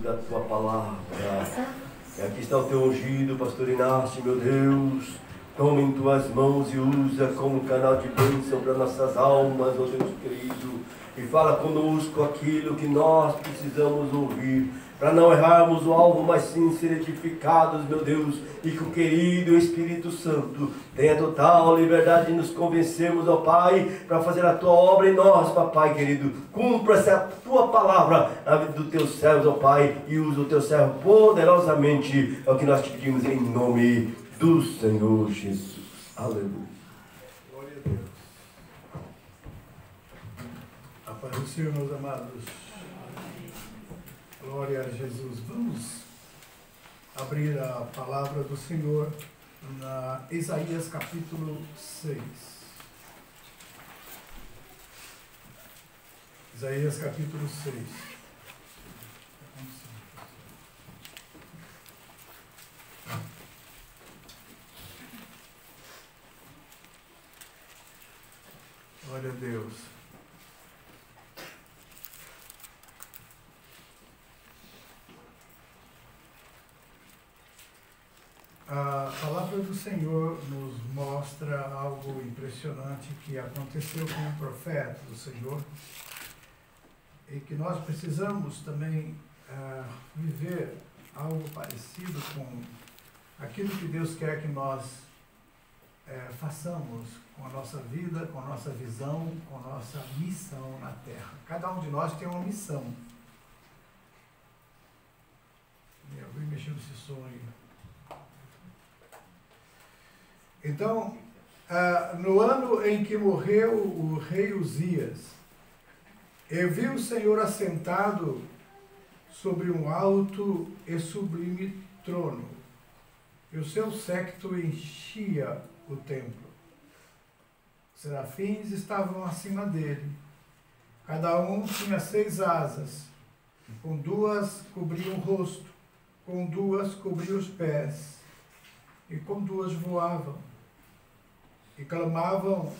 da tua palavra. E aqui está o teu ungido, pastor Inácio, meu Deus. Toma em tuas mãos e usa como canal de bênção para nossas almas, ó Deus querido. E fala conosco aquilo que nós precisamos ouvir, para não errarmos o alvo, mas sim ser edificados, meu Deus, e que o querido Espírito Santo tenha total liberdade de nos convencermos, ó Pai, para fazer a tua obra em nós, papai querido. Cumpra-se a tua palavra na vida dos teus servos, ó Pai, e usa o teu servo poderosamente, é o que nós te pedimos em nome do Senhor Jesus. Aleluia. Glória a Deus. A paz do Senhor, meus amados. Glória a Jesus. Vamos abrir a palavra do Senhor na Isaías capítulo 6. Isaías capítulo 6. Glória a Deus. A palavra do Senhor nos mostra algo impressionante que aconteceu com um profeta do Senhor e que nós precisamos também viver algo parecido com aquilo que Deus quer que nós façamos com a nossa vida, com a nossa visão, com a nossa missão na Terra. Cada um de nós tem uma missão. Eu vou mexer nesse som aí. Então, no ano em que morreu o rei Uzias, eu vi o Senhor assentado sobre um alto e sublime trono, e o seu séquito enchia o templo. Serafins estavam acima dele. Cada um tinha 6 asas. Com 2 cobriam o rosto, com 2 cobriam os pés, e com 2 voavam. E clamavam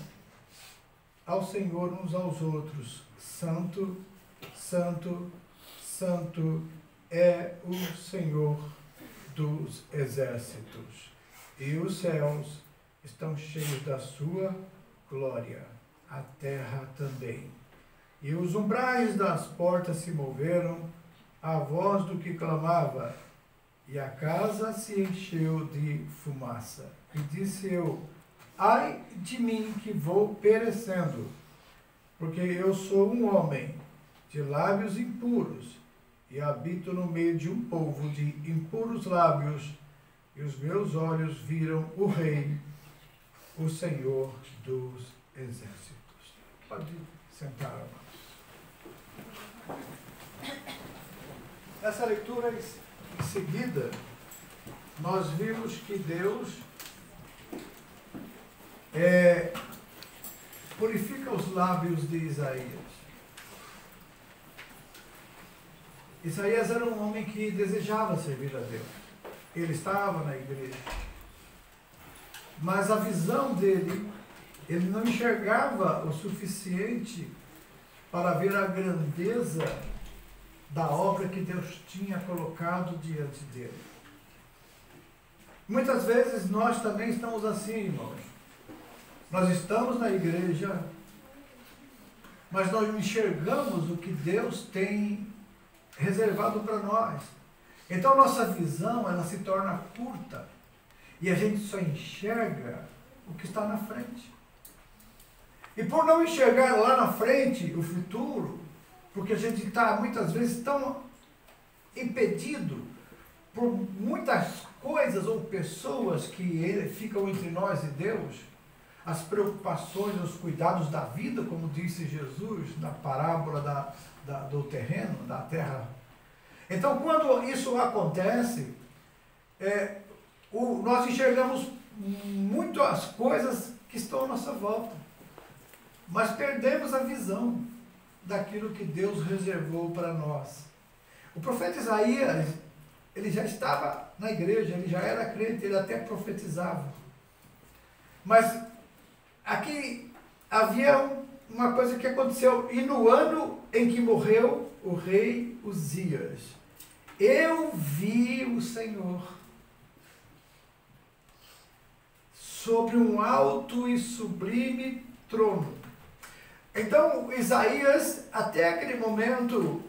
ao Senhor uns aos outros: Santo, Santo, Santo é o Senhor dos exércitos, e os céus estão cheios da sua glória, a terra também. E os umbrais das portas se moveram à voz do que clamava, e a casa se encheu de fumaça. E disse eu: ai de mim que vou perecendo, porque eu sou um homem de lábios impuros, e habito no meio de um povo de impuros lábios, e os meus olhos viram o Rei, o Senhor dos exércitos. Pode sentar, amados. Essa leitura em seguida, nós vimos que Deus purifica os lábios de Isaías. Isaías era um homem que desejava servir a Deus. Ele estava na igreja. Mas a visão dele, ele não enxergava o suficiente para ver a grandeza da obra que Deus tinha colocado diante dele. Muitas vezes nós também estamos assim, irmãos. Nós estamos na igreja, mas nós não enxergamos o que Deus tem reservado para nós. Então nossa visão, ela se torna curta e a gente só enxerga o que está na frente. E por não enxergar lá na frente o futuro, porque a gente está muitas vezes tão impedido por muitas coisas ou pessoas que ficam entre nós e Deus, as preocupações, os cuidados da vida, como disse Jesus na parábola do terreno, da terra. Então, quando isso acontece, nós enxergamos muito as coisas que estão à nossa volta, mas perdemos a visão daquilo que Deus reservou para nós. O profeta Isaías, ele já estava na igreja, ele já era crente, ele até profetizava. Mas aqui havia uma coisa que aconteceu, e no ano em que morreu o rei Uzias, eu vi o Senhor sobre um alto e sublime trono. Então, Isaías, até aquele momento,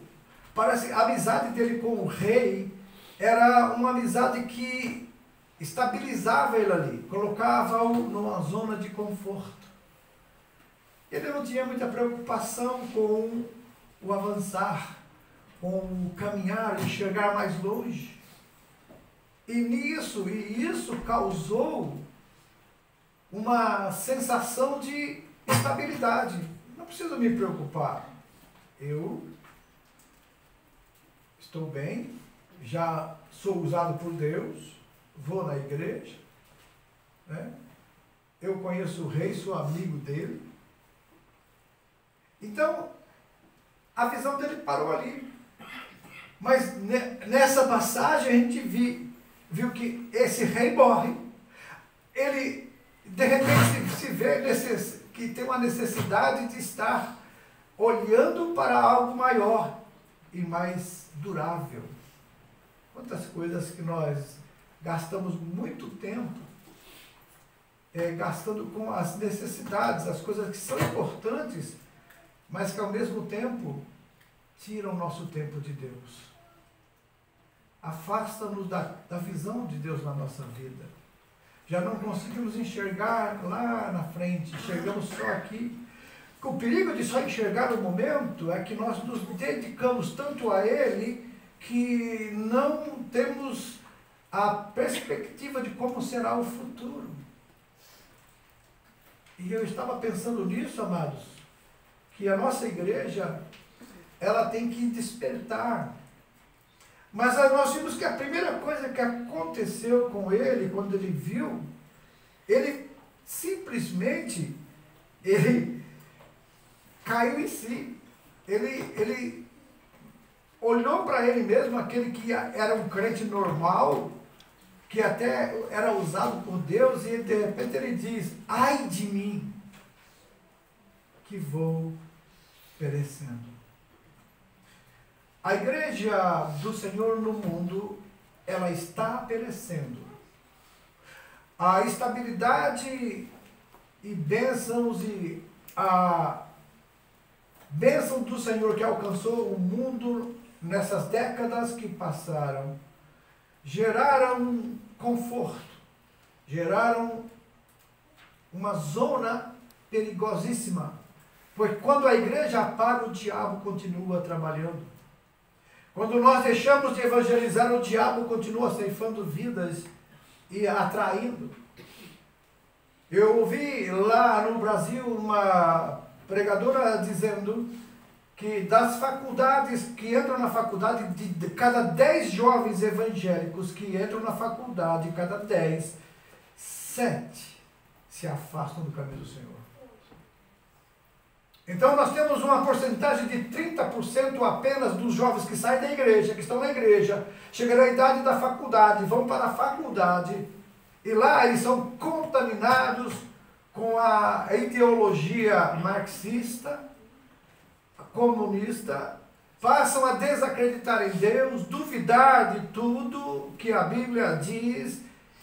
parece a amizade dele com o rei era uma amizade que estabilizava ele ali, colocava-o numa zona de conforto. Ele não tinha muita preocupação com o avançar, com o caminhar, enxergar mais longe. E isso causou uma sensação de estabilidade. Não preciso me preocupar. Eu estou bem, já sou usado por Deus, vou na igreja, né? Eu conheço o rei, sou amigo dele. Então, a visão dele parou ali. Mas nessa passagem a gente viu que esse rei morre. Ele, de repente, se vê que tem uma necessidade de estar olhando para algo maior e mais durável. Quantas coisas que nós gastamos muito tempo gastando com as necessidades, as coisas que são importantes, mas que ao mesmo tempo tiram o nosso tempo de Deus. Afasta-nos da visão de Deus na nossa vida. Já não conseguimos enxergar lá na frente, enxergamos só aqui. O perigo de só enxergar no momento é que nós nos dedicamos tanto a Ele que não temos a perspectiva de como será o futuro. E eu estava pensando nisso, amados, que a nossa igreja, ela tem que despertar. Mas nós vimos que a primeira coisa que aconteceu com ele, quando ele viu, ele simplesmente, ele caiu em si. Ele olhou para ele mesmo, aquele que era um crente normal, que até era usado por Deus, e de repente ele diz: ai de mim, que vou perecendo. A igreja do Senhor no mundo, ela está perecendo. A estabilidade e bênçãos e a bênção do Senhor que alcançou o mundo nessas décadas que passaram, geraram conforto, geraram uma zona perigosíssima, porque quando a igreja apaga, o diabo continua trabalhando. Quando nós deixamos de evangelizar, o diabo continua ceifando vidas e atraindo. Eu ouvi lá no Brasil uma pregadora dizendo que das faculdades que entram na faculdade, de cada 10 jovens evangélicos que entram na faculdade, cada 10, 7 se afastam do caminho do Senhor. Então nós temos uma porcentagem de 30% apenas dos jovens que saem da igreja, que estão na igreja, chegam à idade da faculdade, vão para a faculdade, e lá eles são contaminados com a ideologia marxista, comunista, passam a desacreditar em Deus, duvidar de tudo que a Bíblia diz,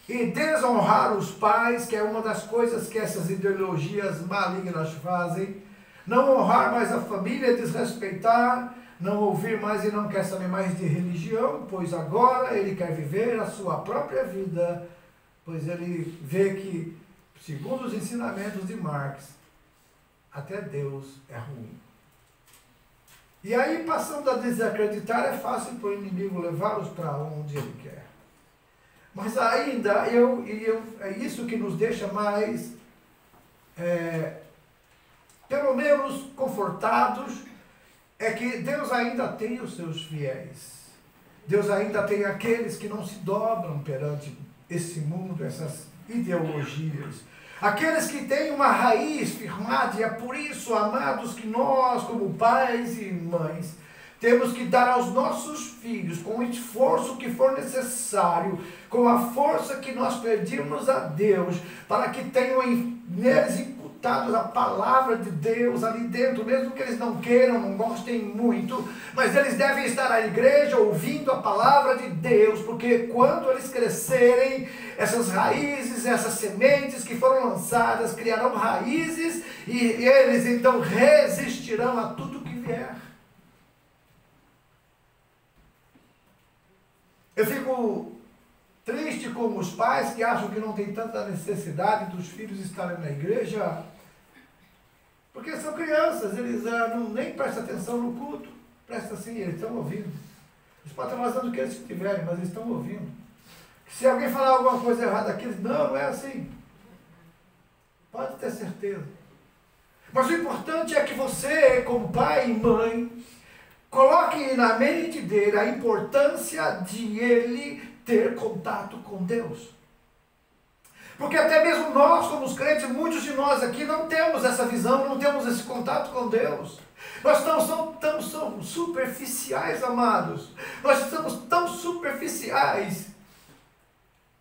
e desonrar os pais, que é uma das coisas que essas ideologias malignas fazem. Não honrar mais a família, desrespeitar, não ouvir mais e não quer saber mais de religião, pois agora ele quer viver a sua própria vida, pois ele vê que, segundo os ensinamentos de Marx, até Deus é ruim. E aí, passando a desacreditar, é fácil para o inimigo levá-los para onde ele quer. Mas ainda, é isso que nos deixa mais, pelo menos, confortados, é que Deus ainda tem os seus fiéis. Deus ainda tem aqueles que não se dobram perante esse mundo, essas ideologias. Aqueles que têm uma raiz firmada, e é por isso, amados, que nós, como pais e mães, temos que dar aos nossos filhos, com o esforço que for necessário, com a força que nós pedimos a Deus, para que tenham neles incutido conectados à palavra de Deus ali dentro, mesmo que eles não queiram, não gostem muito, mas eles devem estar na igreja ouvindo a palavra de Deus, porque quando eles crescerem, essas raízes, essas sementes que foram lançadas, criarão raízes e eles então resistirão a tudo que vier. Eu fico triste com os pais que acham que não tem tanta necessidade dos filhos estarem na igreja, porque são crianças, eles não, nem prestam atenção no culto, prestam sim, eles estão ouvindo. Eles podem estar fazendo o que eles tiverem, mas eles estão ouvindo. Se alguém falar alguma coisa errada aqui, eles, não é assim. Pode ter certeza. Mas o importante é que você, como pai e mãe, coloque na mente dele a importância de ele ter contato com Deus. Porque até mesmo nós, como os crentes, muitos de nós aqui não temos essa visão, não temos esse contato com Deus. Nós somos superficiais, amados. Nós estamos tão superficiais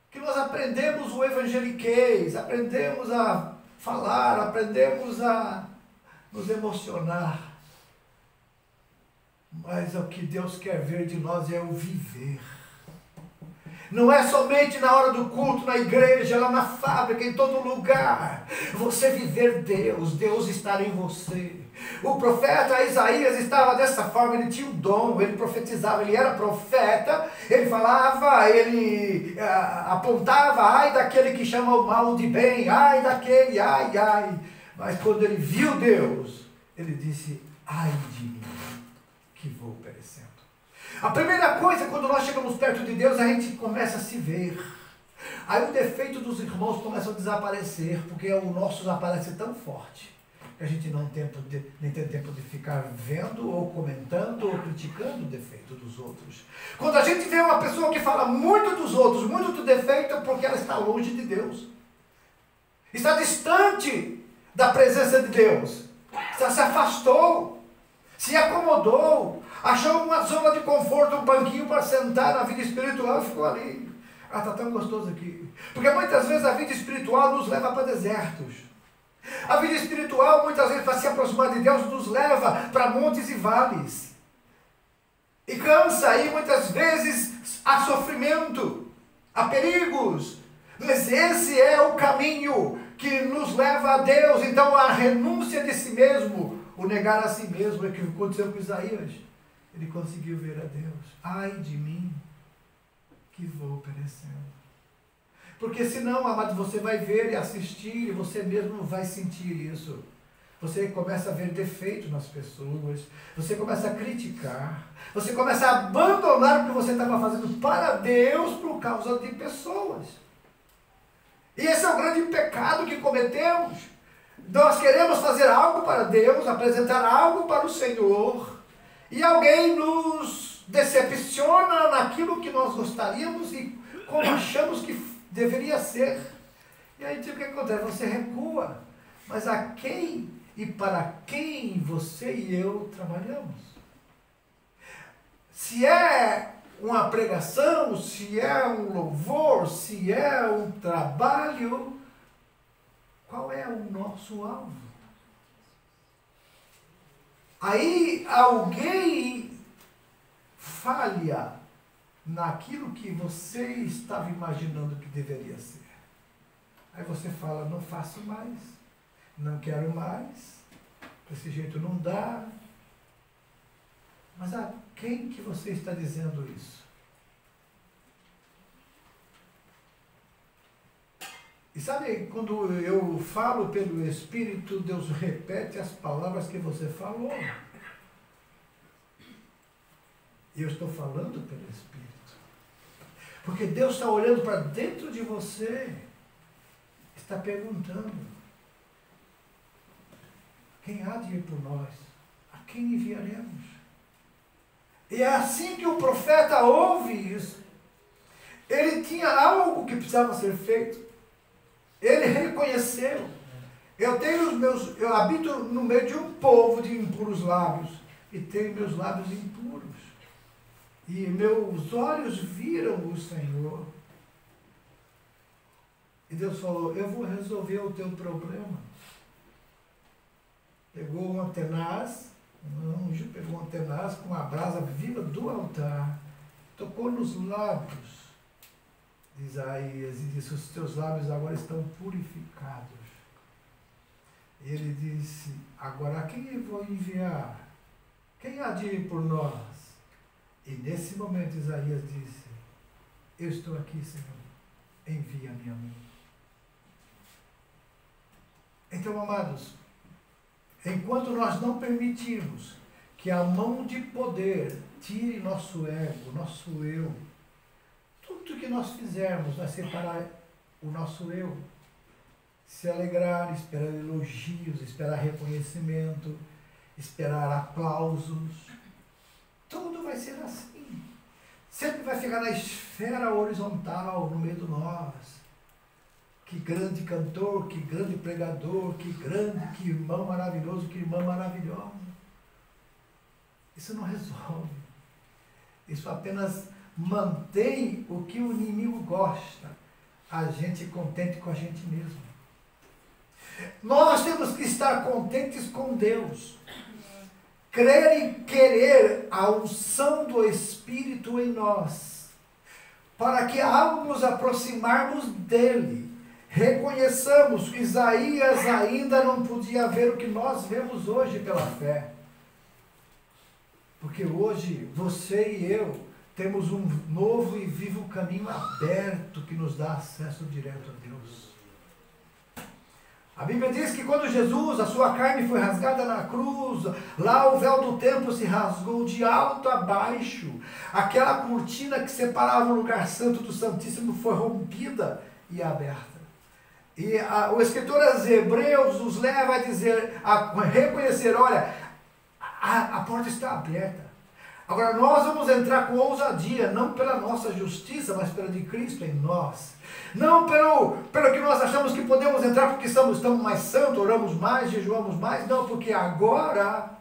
que nós aprendemos o evangeliquez, aprendemos a falar, aprendemos a nos emocionar. Mas o que Deus quer ver de nós é o viver. Não é somente na hora do culto, na igreja, lá na fábrica, em todo lugar. Você viver Deus, Deus estar em você. O profeta Isaías estava dessa forma, ele tinha um dom, ele profetizava, ele era profeta, ele falava, ele apontava, ai daquele que chama o mal de bem, ai daquele, ai, ai. Mas quando ele viu Deus, ele disse, ai de mim, que vou perecendo. A primeira coisa, quando nós chegamos perto de Deus, a gente começa a se ver. Aí o defeito dos irmãos começa a desaparecer, porque o nosso aparece tão forte, que a gente não tem nem tem tempo de ficar vendo, ou comentando, ou criticando o defeito dos outros. Quando a gente vê uma pessoa que fala muito dos outros, muito do defeito, é porque ela está longe de Deus. Está distante da presença de Deus. Se afastou, se acomodou, achou uma zona de conforto, um banquinho para sentar na vida espiritual e ficou ali. Ah, está tão gostoso aqui. Porque muitas vezes a vida espiritual nos leva para desertos. A vida espiritual, muitas vezes, para se aproximar de Deus, nos leva para montes e vales. E cansa aí, muitas vezes, há sofrimento, há perigos. Mas esse é o caminho que nos leva a Deus. Então, a renúncia de si mesmo, o negar a si mesmo, é o que aconteceu com Isaías. Ele conseguiu ver a Deus. Ai de mim, que vou perecendo. Porque senão, amado, você vai ver e assistir, e você mesmo vai sentir isso. Você começa a ver defeito nas pessoas, você começa a criticar, você começa a abandonar o que você estava fazendo para Deus por causa de pessoas. E esse é o grande pecado que cometemos. Nós queremos fazer algo para Deus, apresentar algo para o Senhor, e alguém nos decepciona naquilo que nós gostaríamos e como achamos que deveria ser. E aí o que acontece? Você recua. Mas a quem e para quem você e eu trabalhamos? Se é uma pregação, se é um louvor, se é um trabalho, qual é o nosso alvo? Aí alguém falha naquilo que você estava imaginando que deveria ser. Aí você fala, não faço mais, não quero mais, desse jeito não dá. Mas a quem que você está dizendo isso? E sabe, quando eu falo pelo Espírito, Deus repete as palavras que você falou. E eu estou falando pelo Espírito. Porque Deus está olhando para dentro de você, está perguntando, quem há de ir por nós? A quem enviaremos? E é assim que o profeta ouve isso. Ele tinha algo que precisava ser feito. Ele reconheceu. Eu habito no meio de um povo de impuros lábios, e tenho meus lábios impuros. E meus olhos viram o Senhor. E Deus falou, eu vou resolver o teu problema. pegou uma tenaz, um anjo pegou uma tenaz com a brasa viva do altar, tocou nos lábios de Isaías e disse: os teus lábios agora estão purificados. Ele disse: agora a quem eu vou enviar? Quem há de ir por nós? E nesse momento Isaías disse: eu estou aqui, Senhor, envia-me a mim. Então, amados, enquanto nós não permitirmos que a mão de poder tire nosso ego, nosso eu, tudo que nós fizermos vai separar o nosso eu. Se alegrar, esperar elogios, esperar reconhecimento, esperar aplausos. Tudo vai ser assim. Sempre vai ficar na esfera horizontal, no meio de nós. Que grande cantor, que grande pregador, que irmão maravilhoso, que irmã maravilhosa. Isso não resolve. Isso apenas mantém o que o inimigo gosta. A gente contente com a gente mesmo. Nós temos que estar contentes com Deus. Crer e querer a unção do Espírito em nós. Para que ao nos aproximarmos dele, reconheçamos que Isaías ainda não podia ver o que nós vemos hoje pela fé. Porque hoje você e eu temos um novo e vivo caminho aberto que nos dá acesso direto a Deus. A Bíblia diz que quando Jesus, a sua carne foi rasgada na cruz, lá o véu do templo se rasgou de alto a baixo. Aquela cortina que separava o lugar santo do Santíssimo foi rompida e aberta. E o escritor aos Hebreus nos leva a dizer, a reconhecer, olha, a porta está aberta. Agora nós vamos entrar com ousadia, não pela nossa justiça, mas pela de Cristo em nós. Não pelo que nós achamos que podemos entrar porque estamos mais santos, oramos mais, jejuamos mais. Não, porque agora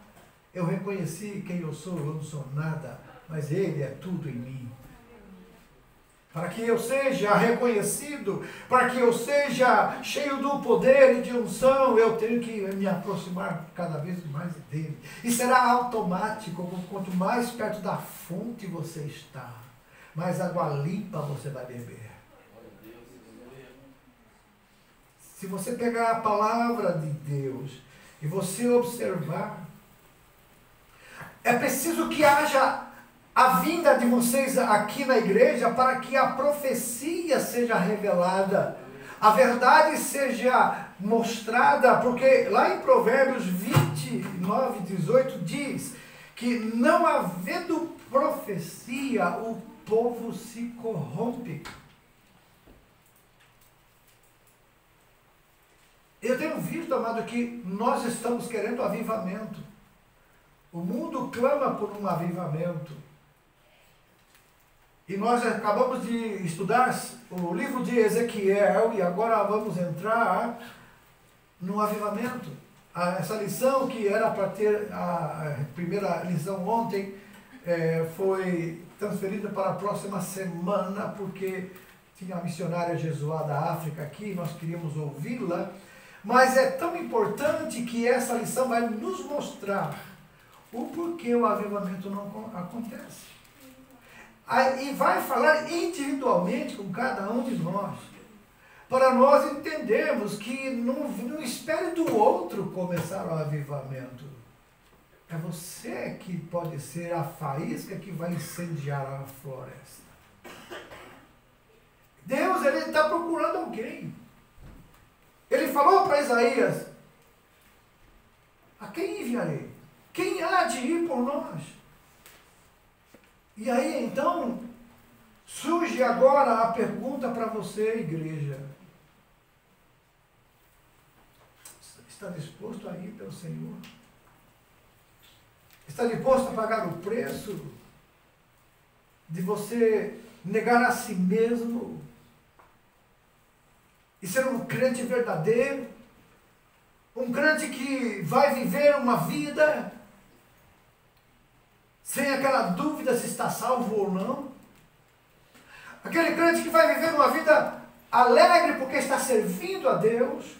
eu reconheci quem eu sou, eu não sou nada, mas Ele é tudo em mim. Para que eu seja reconhecido, para que eu seja cheio do poder e de unção, eu tenho que me aproximar cada vez mais dele. E será automático, quanto mais perto da fonte você está, mais água limpa você vai beber. Se você pegar a palavra de Deus e você observar, é preciso que haja a vinda de vocês aqui na igreja para que a profecia seja revelada, a verdade seja mostrada, porque lá em Provérbios 29, 18 diz que não havendo profecia, o povo se corrompe. Eu tenho visto, amado, que nós estamos querendo avivamento. O mundo clama por um avivamento. E nós acabamos de estudar o livro de Ezequiel e agora vamos entrar no avivamento. Essa lição que era para ter a primeira lição ontem foi transferida para a próxima semana porque tinha a missionária Jesuá da África aqui, nós queríamos ouvi-la. Mas é tão importante que essa lição vai nos mostrar o porquê o avivamento não acontece. E vai falar individualmente com cada um de nós, para nós entendermos que não espere do outro começar o avivamento. É você que pode ser a faísca que vai incendiar a floresta. Deus, Ele está procurando alguém. Ele falou para Isaías: a quem enviarei? Quem há de ir por nós? E aí então surge agora a pergunta para você, igreja: está disposto a ir pelo Senhor? Está disposto a pagar o preço de você negar a si mesmo e ser um crente verdadeiro, um crente que vai viver uma vida sem aquela dúvida se está salvo ou não, aquele crente que vai viver uma vida alegre porque está servindo a Deus,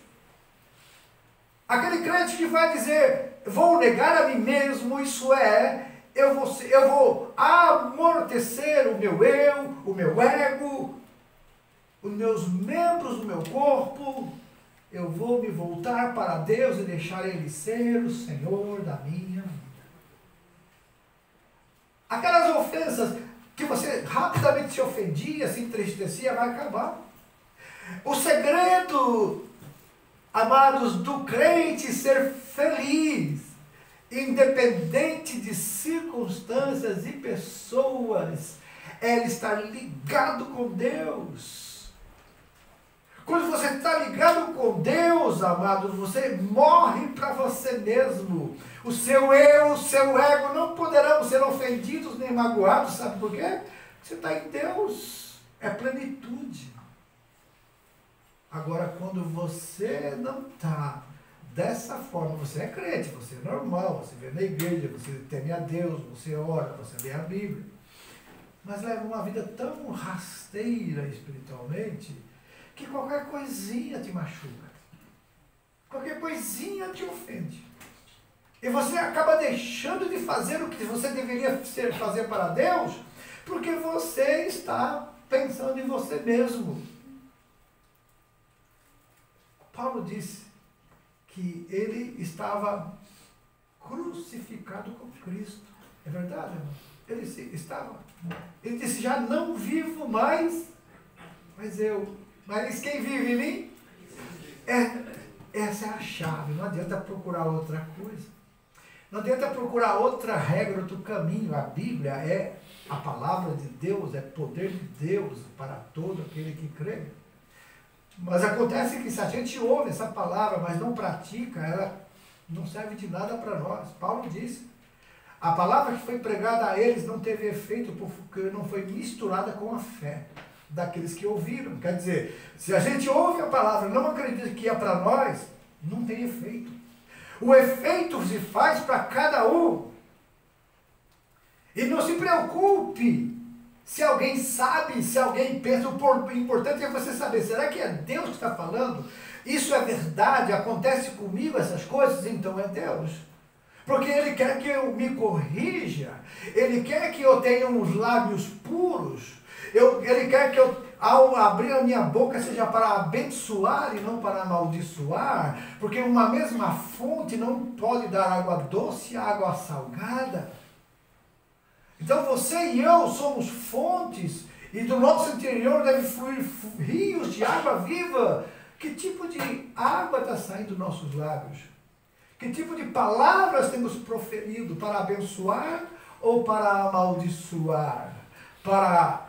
Aquele crente que vai dizer, vou negar a mim mesmo, isso é, eu vou amortecer o meu eu, o meu ego, os meus membros do meu corpo, eu vou me voltar para Deus e deixar Ele ser o Senhor da minha vida. Aquelas ofensas que você rapidamente se ofendia, se entristecia, vai acabar. O segredo, amados, do crente ser feliz, independente de circunstâncias e pessoas, é ele estar ligado com Deus. Quando você está ligado com Deus, amados, você morre para você mesmo. O seu eu, o seu ego não poderão ser ofendidos nem magoados, sabe por quê? Você está em Deus, é plenitude. Agora, quando você não está dessa forma, você é crente, você é normal, você vem na igreja, você teme a Deus, você ora, você lê a Bíblia, mas leva uma vida tão rasteira espiritualmente, que qualquer coisinha te machuca, qualquer coisinha te ofende. E você acaba deixando de fazer o que você deveria fazer para Deus, porque você está pensando em você mesmo. Paulo disse que ele estava crucificado com Cristo. É verdade, irmão? Ele estava. Ele disse, já não vivo mais, mas eu. Mas quem vive em mim? Essa é a chave. Não adianta procurar outra coisa. Não adianta procurar outra regra, outro caminho. A Bíblia é a palavra de Deus, é poder de Deus para todo aquele que crê. Mas acontece que se a gente ouve essa palavra, mas não pratica, ela não serve de nada para nós. Paulo disse, a palavra que foi pregada a eles não teve efeito porque não foi misturada com a fé daqueles que ouviram. Quer dizer, se a gente ouve a palavra e não acredita que é para nós, não tem efeito. O efeito se faz para cada um. E não se preocupe se alguém sabe, se alguém pensa. O importante é você saber, será que é Deus que está falando? Isso é verdade? Acontece comigo essas coisas? Então é Deus. Porque Ele quer que eu me corrija. Ele quer que eu tenha uns lábios puros. Ele quer que eu, ao abrir a minha boca, seja para abençoar e não para amaldiçoar. Porque uma mesma fonte não pode dar água doce e água salgada. Então você e eu somos fontes, e do nosso interior devem fluir rios de água viva. Que tipo de água está saindo dos nossos lábios? Que tipo de palavras temos proferido para abençoar ou para amaldiçoar? Para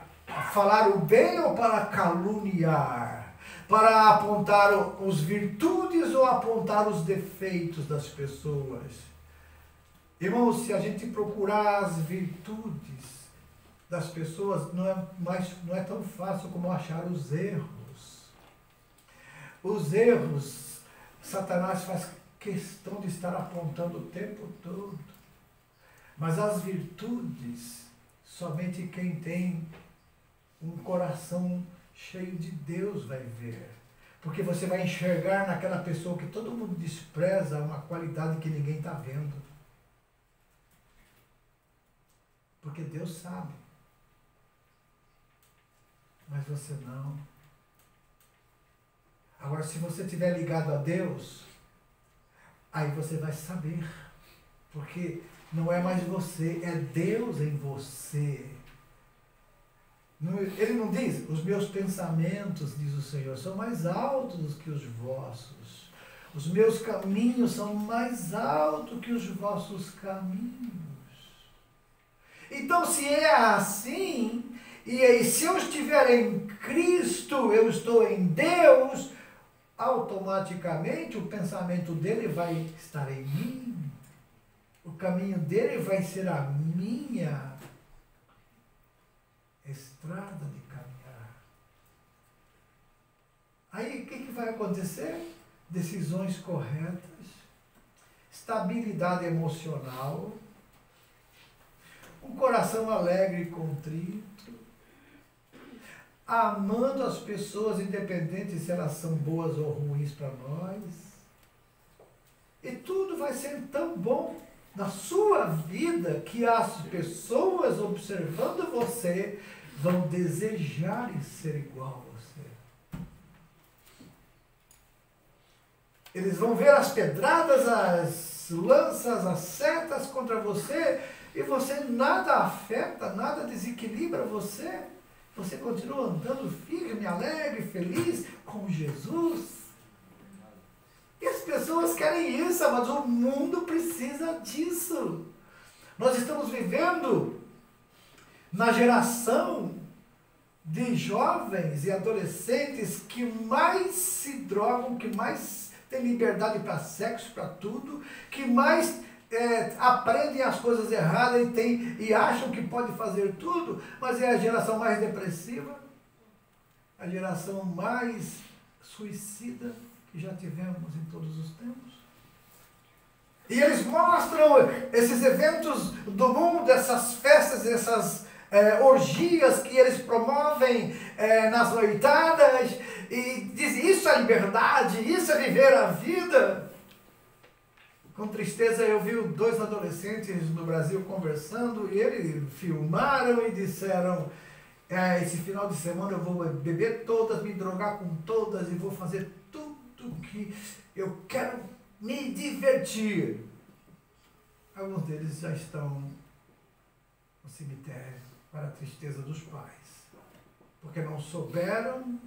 falar o bem ou para caluniar? Para apontar as virtudes ou apontar os defeitos das pessoas? Irmãos, se a gente procurar as virtudes das pessoas, não é tão fácil como achar os erros. Os erros, Satanás faz questão de estar apontando o tempo todo. Mas as virtudes, somente quem tem um coração cheio de Deus vai ver. Porque você vai enxergar naquela pessoa que todo mundo despreza uma qualidade que ninguém está vendo. Porque Deus sabe. Mas você não. Agora, se você estiver ligado a Deus, aí você vai saber. Porque não é mais você, é Deus em você. Ele não diz, os meus pensamentos, diz o Senhor, são mais altos que os vossos. Os meus caminhos são mais altos que os vossos caminhos. Então, se é assim, e se eu estiver em Cristo, eu estou em Deus, automaticamente o pensamento dele vai estar em mim. O caminho dele vai ser a minha estrada de caminhar. Aí o que vai acontecer? Decisões corretas, estabilidade emocional, um coração alegre e contrito, amando as pessoas independente se elas são boas ou ruins para nós. E tudo vai ser tão bom na sua vida que as pessoas observando você vão desejar ser igual a você. Eles vão ver as pedradas, as lanças, as setas contra você e você nada afeta, nada desequilibra você. Você continua andando firme, alegre, feliz com Jesus. E as pessoas querem isso, mas o mundo precisa disso. Nós estamos vivendo na geração de jovens e adolescentes que mais se drogam, que mais têm liberdade para sexo, para tudo, que mais aprendem as coisas erradas e acham que pode fazer tudo, mas é a geração mais depressiva, a geração mais suicida que já tivemos em todos os tempos. E eles mostram esses eventos do mundo, essas festas, essas orgias que eles promovem nas noitadas, e dizem, isso é liberdade, isso é viver a vida. Com tristeza eu vi 2 adolescentes no Brasil conversando, e eles filmaram e disseram, esse final de semana eu vou beber todas, me drogar com todas, e vou fazer tudo que eu quero, me divertir. Alguns deles já estão no cemitério, para a tristeza dos pais, porque não souberam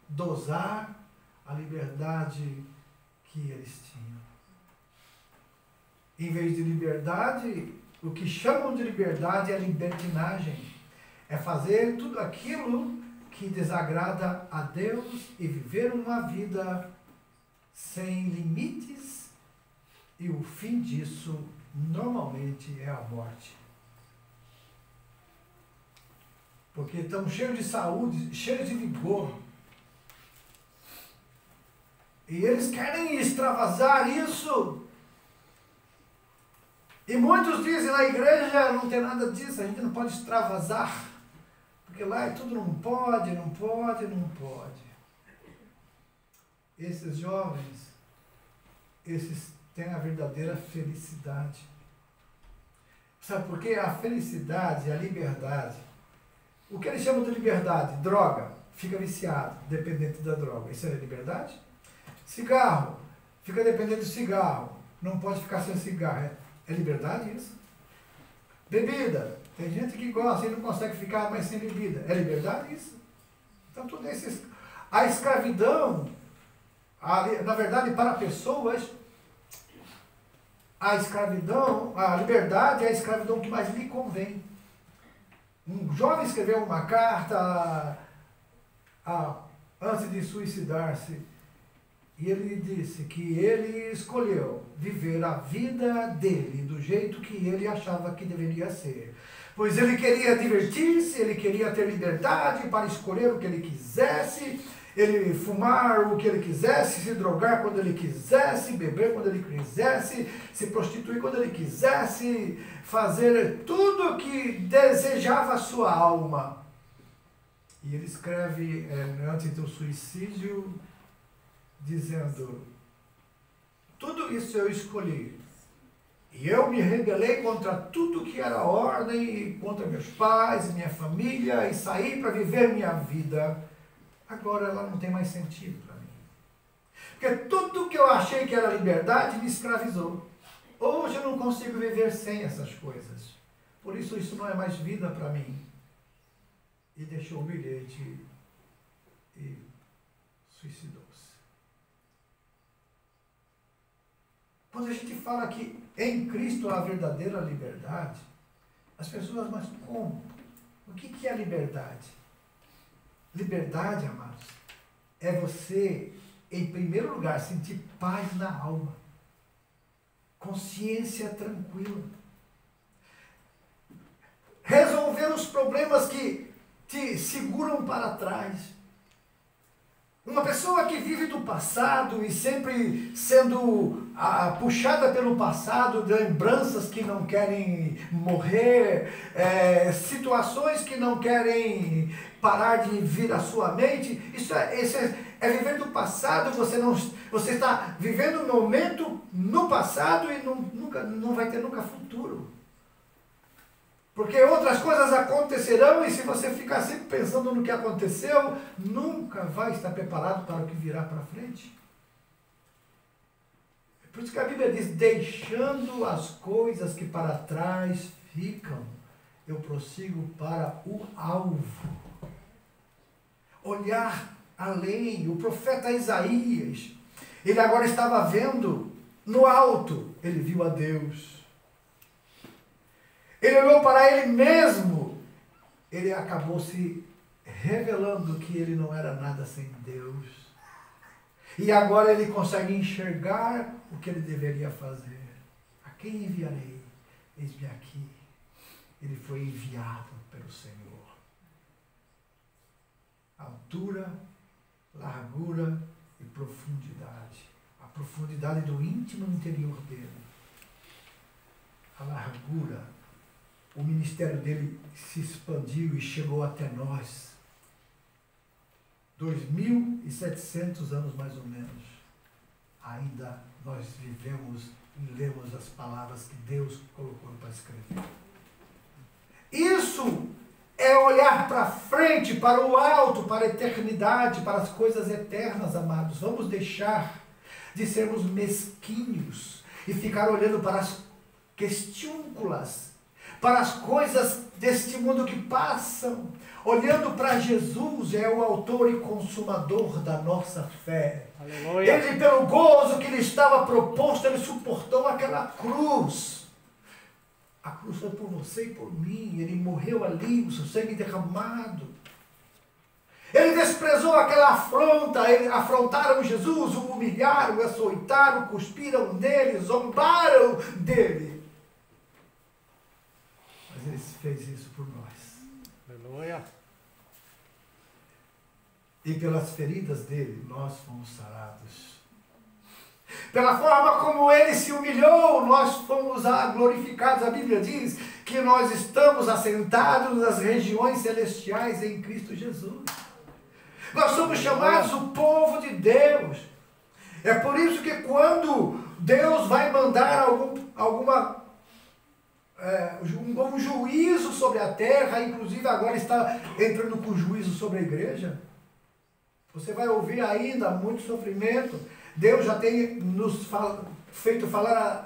dosar a liberdade que eles tinham. Em vez de liberdade, o que chamam de liberdade é libertinagem. É fazer tudo aquilo que desagrada a Deus e viver uma vida sem limites, e o fim disso normalmente é a morte. Porque estão cheios de saúde, cheios de vigor. E eles querem extravasar isso. E muitos dizem, na igreja não tem nada disso, a gente não pode extravasar. Porque lá tudo não pode, não pode, não pode. Esses jovens, esses têm a verdadeira felicidade. Sabe por quê? A felicidade, a liberdade. O que eles chamam de liberdade? Droga. Fica viciado, dependente da droga. Isso é liberdade? Cigarro. Fica dependente do cigarro. Não pode ficar sem cigarro. É liberdade isso? Bebida. Tem gente que gosta e não consegue ficar mais sem bebida. É liberdade isso? Então, tudo isso. A escravidão, na verdade, para pessoas, a escravidão, a liberdade é a escravidão que mais lhe convém. Um jovem escreveu uma carta antes de suicidar-se, e ele disse que ele escolheu viver a vida dele do jeito que ele achava que deveria ser. Pois ele queria divertir-se, ele queria ter liberdade para escolher o que ele quisesse, ele fumar o que ele quisesse, se drogar quando ele quisesse, beber quando ele quisesse, se prostituir quando ele quisesse, fazer tudo o que desejava a sua alma. E ele escreve antes do suicídio, dizendo, tudo isso eu escolhi, e eu me rebelei contra tudo que era ordem, contra meus pais, minha família, e saí para viver minha vida. Agora ela não tem mais sentido para mim. Porque tudo que eu achei que era liberdade me escravizou. Hoje eu não consigo viver sem essas coisas. Por isso não é mais vida para mim. E deixou o bilhete e suicidou-se. Quando a gente fala que em Cristo há a verdadeira liberdade, as pessoas, mas como? O que é liberdade? Liberdade, amados, é você, em primeiro lugar, sentir paz na alma, consciência tranquila, resolver os problemas que te seguram para trás, Uma pessoa que vive do passado e sempre sendo puxada pelo passado, de lembranças que não querem morrer, situações que não querem parar de vir à sua mente, isso é viver do passado. Você está vivendo um momento no passado e não vai ter nunca futuro. Porque outras coisas acontecerão e se você ficar sempre pensando no que aconteceu, nunca vai estar preparado para o que virá para frente. É por isso que a Bíblia diz, deixando as coisas que para trás ficam, eu prossigo para o alvo. Olhar além. O profeta Isaías, ele agora estava vendo no alto, ele viu a Deus. Ele olhou para ele mesmo, ele acabou se revelando que ele não era nada sem Deus. E agora ele consegue enxergar o que ele deveria fazer. A quem enviarei? Eis-me aqui. Ele foi enviado pelo Senhor. Altura, largura e profundidade. A profundidade do íntimo interior dele. A largura. O ministério dele se expandiu e chegou até nós. 2.700 anos mais ou menos. Ainda nós vivemos e lemos as palavras que Deus colocou para escrever. Isso é olhar para frente, para o alto, para a eternidade, para as coisas eternas, amados. Vamos deixar de sermos mesquinhos e ficar olhando para as questiúnculas, para as coisas deste mundo que passam. Olhando para Jesus, é o autor e consumador da nossa fé. Aleluia. Ele, pelo gozo que lhe estava proposto, ele suportou aquela cruz. A cruz foi por você e por mim. Ele morreu ali, o seu sangue derramado. Ele desprezou aquela afronta. Afrontaram Jesus, o humilharam, o açoitaram, cuspiram nele, zombaram dele. Ele fez isso por nós. Aleluia. E pelas feridas dele, nós fomos sarados. Pela forma como ele se humilhou, nós fomos glorificados. A Bíblia diz que nós estamos assentados nas regiões celestiais em Cristo Jesus. Nós somos chamados o povo de Deus. É por isso que quando Deus vai mandar um juízo sobre a terra, inclusive agora está entrando com juízo sobre a igreja. Você vai ouvir ainda muito sofrimento. Deus já tem nos feito falar há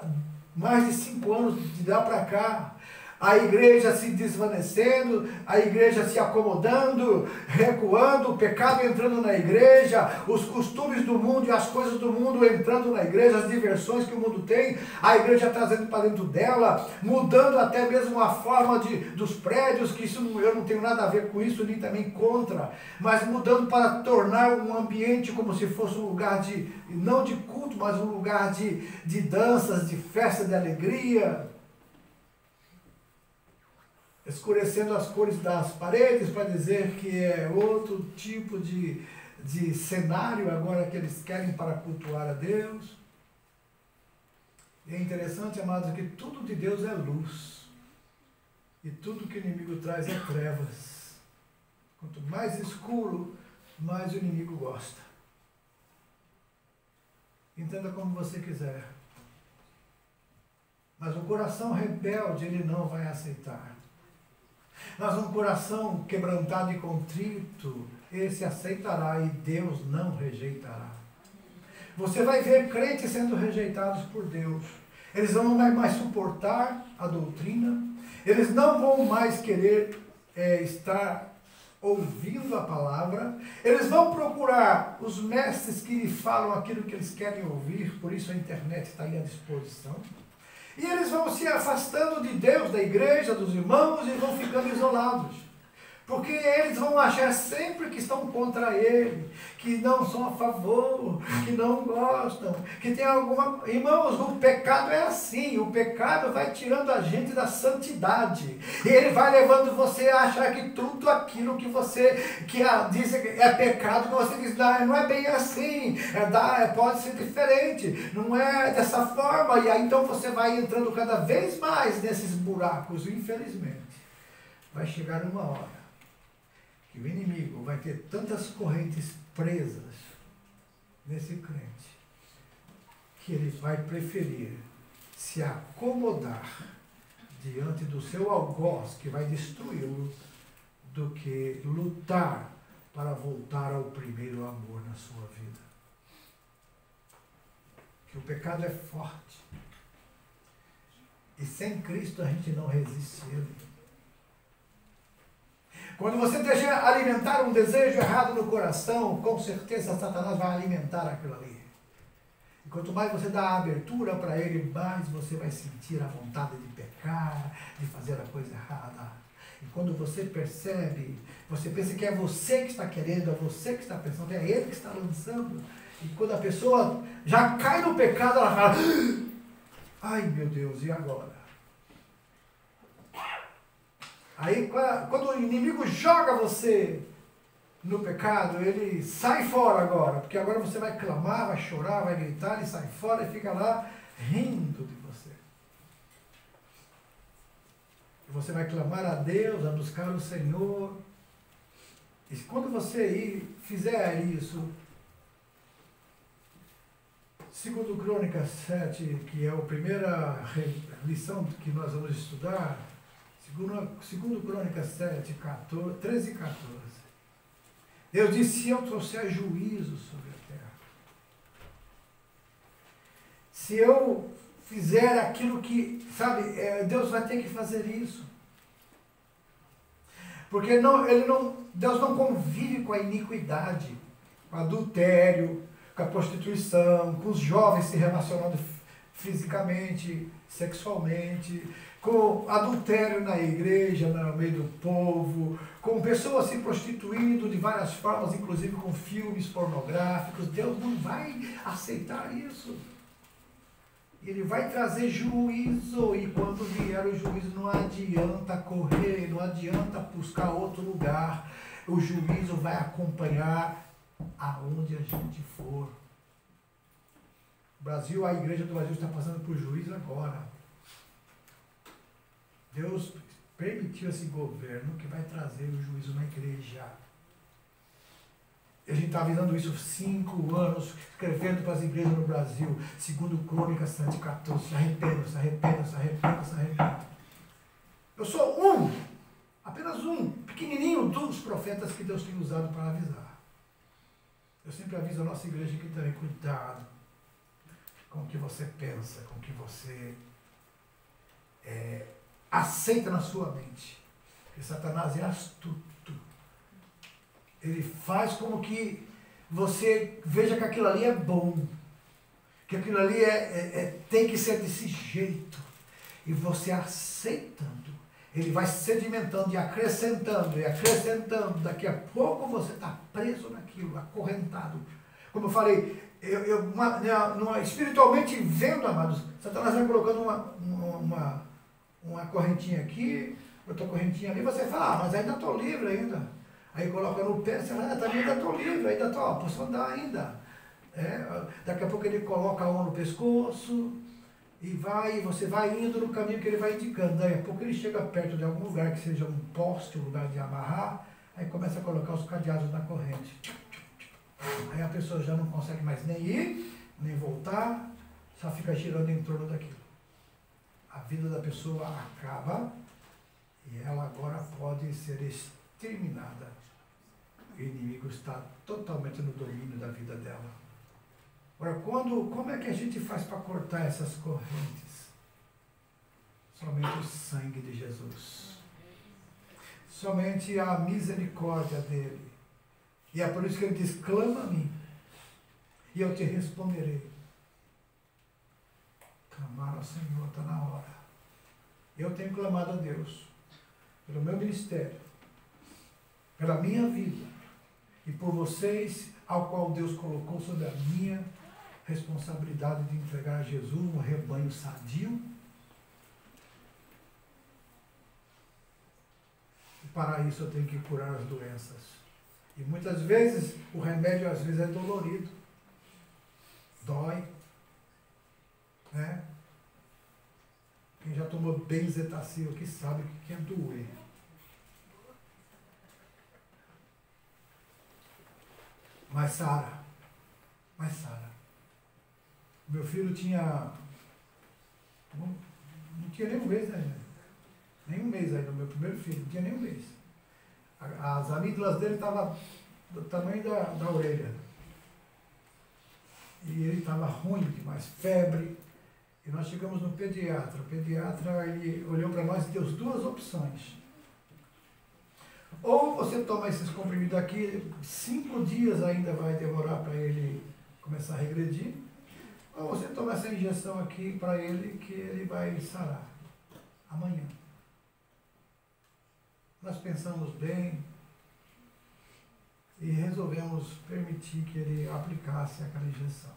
mais de 5 anos de lá para cá. A igreja se desvanecendo, a igreja se acomodando, recuando, o pecado entrando na igreja, os costumes do mundo e as coisas do mundo entrando na igreja, as diversões que o mundo tem, a igreja trazendo para dentro dela, mudando até mesmo a forma dos prédios, que isso eu não tenho nada a ver com isso, nem também contra, mas mudando para tornar um ambiente como se fosse um lugar não de culto, mas um lugar de danças, de festa, de alegria. Escurecendo as cores das paredes para dizer que é outro tipo de cenário agora que eles querem para cultuar a Deus. E é interessante, amados, que tudo de Deus é luz. E tudo que o inimigo traz é trevas. Quanto mais escuro, mais o inimigo gosta. Entenda como você quiser. Mas o coração rebelde ele não vai aceitar. Mas um coração quebrantado e contrito, esse aceitará e Deus não rejeitará. Você vai ver crentes sendo rejeitados por Deus. Eles não vão mais suportar a doutrina. Eles não vão mais querer estar ouvindo a palavra. Eles vão procurar os mestres que falam aquilo que eles querem ouvir. Por isso a internet está aí à disposição. E eles vão se afastando de Deus, da igreja, dos irmãos, e vão ficando isolados. Porque eles vão achar sempre que estão contra ele, que não são a favor, que não gostam, que tem alguma... Irmãos, o pecado é assim, o pecado vai tirando a gente da santidade. E ele vai levando você a achar que tudo aquilo que você diz é pecado, que você diz, não é bem assim, pode ser diferente, não é dessa forma. E aí então você vai entrando cada vez mais nesses buracos, infelizmente. Vai chegar uma hora que o inimigo vai ter tantas correntes presas nesse crente, que ele vai preferir se acomodar diante do seu algoz, que vai destruí-lo, do que lutar para voltar ao primeiro amor na sua vida. Que o pecado é forte. E sem Cristo a gente não resiste a ele. Quando você deixa alimentar um desejo errado no coração, com certeza Satanás vai alimentar aquilo ali. E quanto mais você dá abertura para ele, mais você vai sentir a vontade de pecar, de fazer a coisa errada. E quando você percebe, você pensa que é você que está querendo, é você que está pensando, é ele que está lançando. E quando a pessoa já cai no pecado, ela fala, ai meu Deus, e agora? Aí, quando o inimigo joga você no pecado, ele sai fora agora, porque agora você vai clamar, vai chorar, vai gritar, ele sai fora e fica lá rindo de você. E você vai clamar a Deus, a buscar o Senhor. E quando você fizer isso, segundo Crônicas 7, que é a primeira lição que nós vamos estudar, segundo Crônicas 7, 13 e 14. Deus disse, se eu trouxer juízo sobre a terra, se eu fizer aquilo que, sabe, Deus vai ter que fazer isso. Porque Deus não convive com a iniquidade, com o adultério, com a prostituição, com os jovens se relacionando fisicamente, sexualmente, com adultério na igreja, no meio do povo, com pessoas se prostituindo de várias formas, inclusive com filmes pornográficos. Deus não vai aceitar isso. Ele vai trazer juízo, e quando vier o juízo não adianta correr, não adianta buscar outro lugar. O juízo vai acompanhar aonde a gente for. O Brasil, a igreja do Brasil está passando por juízo agora. Deus permitiu esse governo que vai trazer o juízo na igreja. E a gente está avisando isso 5 anos, escrevendo para as igrejas no Brasil, segundo Crônicas 7:14, se arrependam, se arrependam, se arrependam, se arrependam. Eu sou apenas um, pequenininho dos profetas que Deus tem usado para avisar. Eu sempre aviso a nossa igreja que também, cuidado com o que você pensa, com o que você aceita na sua mente. Porque Satanás é astuto. Ele faz como que você veja que aquilo ali é bom, que aquilo ali tem que ser desse jeito. E você aceitando, ele vai sedimentando e acrescentando, daqui a pouco você está preso naquilo, acorrentado. Como eu falei, espiritualmente vendo, amados, Satanás vai colocando uma correntinha aqui, outra correntinha ali, você fala, mas ainda estou livre ainda. Aí coloca no pé, você fala, também ainda estou livre, ainda posso andar ainda. Daqui a pouco ele coloca a mão no pescoço e você vai indo no caminho que ele vai indicando. Daí a pouco ele chega perto de algum lugar que seja um poste, um lugar de amarrar, aí começa a colocar os cadeados na corrente. Aí a pessoa já não consegue mais nem ir, nem voltar, só fica girando em torno daquilo. A vida da pessoa acaba e ela agora pode ser exterminada. O inimigo está totalmente no domínio da vida dela. Agora, como é que a gente faz para cortar essas correntes? Somente o sangue de Jesus. Somente a misericórdia dele. E é por isso que ele diz, clama a mim, e eu te responderei. Clamar ao Senhor, está na hora. Eu tenho clamado a Deus, pelo meu ministério, pela minha vida e por vocês, ao qual Deus colocou sobre a minha responsabilidade de entregar a Jesus um rebanho sadio. E para isso eu tenho que curar as doenças. E muitas vezes o remédio às vezes é dolorido. Dói. Né? Quem já tomou benzetacil aqui sabe o que é doer. Mas Sara. Meu filho tinha... Não tinha nem um mês ainda. Nem um mês ainda, meu primeiro filho. Não tinha nem um mês. As amígdalas dele estavam do tamanho da orelha. E ele estava ruim demais, febre. E nós chegamos no pediatra. O pediatra ele olhou para nós e deu duas opções. Ou você toma esses comprimidos aqui, 5 dias ainda vai demorar para ele começar a regredir. Ou você toma essa injeção aqui para ele que ele vai sarar amanhã. Nós pensamos bem e resolvemos permitir que ele aplicasse aquela injeção.